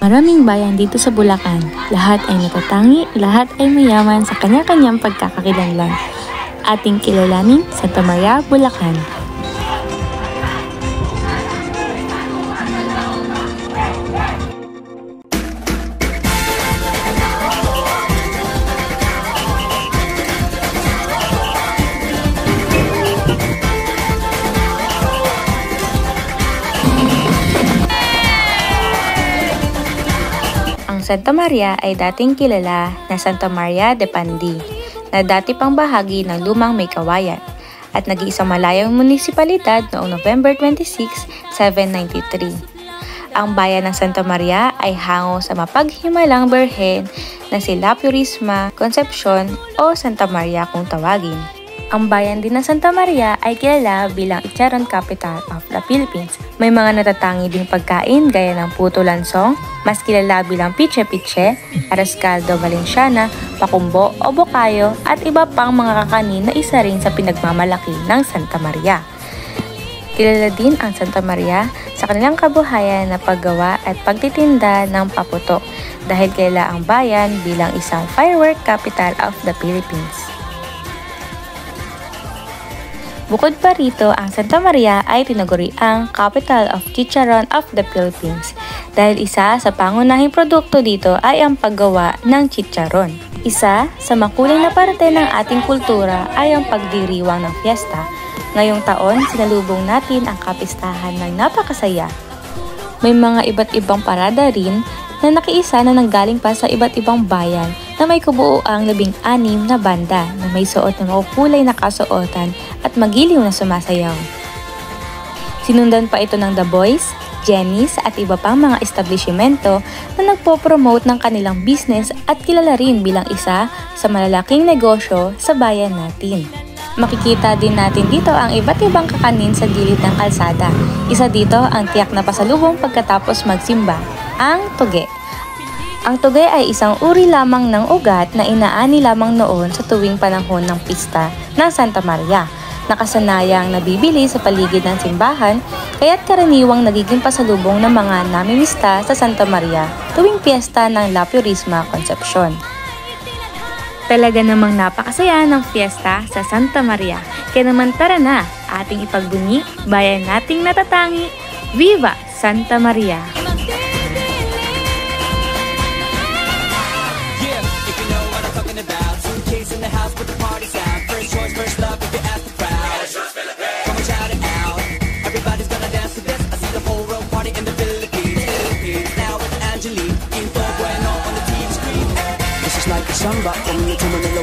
Maraming bayan dito sa Bulacan. Lahat ay natatangi, lahat ay mayaman sa kanya-kanyang pagkakakilanlan. Ating kilalanin, Santa Maria, Bulacan. Ang Santa Maria ay dating kilala na Santa Maria de Pandi, na dati pang bahagi ng lumang Maykawayan at nag-iisang malayong munisipalidad noong November 26, 793. Ang bayan ng Santa Maria ay hango sa mapaghimalang berhen na si La Purisima Concepcion o Santa Maria kung tawagin. Ang bayan din ng Santa Maria ay kilala bilang Chicharon Capital of the Philippines. May mga natatangi ding pagkain gaya ng puto lansong, mas kilala bilang piche-piche, arroz caldo valenciana, pakumbo o bocayo at iba pang mga kakanin na isa rin sa pinagmamalaki ng Santa Maria. Kilala din ang Santa Maria sa kanilang kabuhayan na paggawa at pagtitinda ng paputok dahil kilala ang bayan bilang isang firework capital of the Philippines. Bukod pa rito, ang Santa Maria ay tinaguri ang Capital of Chicharon of the Philippines dahil isa sa pangunahing produkto dito ay ang paggawa ng chicharon. Isa sa makulay na parte ng ating kultura ay ang pagdiriwang ng fiesta. Ngayong taon, sinalubong natin ang kapistahan ng napakasaya. May mga iba't ibang parada rin na nakiisa na nanggaling pa sa iba't ibang bayan na may kabuuang 16 na banda na may suot ng makukulay na kasuotan at magiliw na sumasayaw. Sinundan pa ito ng The Boys, Jenny's at iba pang mga establishmento na nagpo-promote ng kanilang business at kilala rin bilang isa sa malalaking negosyo sa bayan natin. Makikita din natin dito ang iba't ibang kakanin sa gilid ng kalsada. Isa dito ang tiyak na pasalubong pagkatapos magsimba, ang tuge. Ang tuge ay isang uri lamang ng ugat na inaani lamang noon sa tuwing panahon ng pista ng Santa Maria. Nakasanayang nabibili sa paligid ng simbahan, kaya't karaniwang nagiging pasalubong ng mga namimista sa Santa Maria tuwing piyesta ng La Purisima Concepcion. Talaga namang napakasaya ng fiesta sa Santa Maria. Kaya naman tara na, ating ipagbunyi, bayan nating natatangi, Viva Santa Maria! Like a samba from the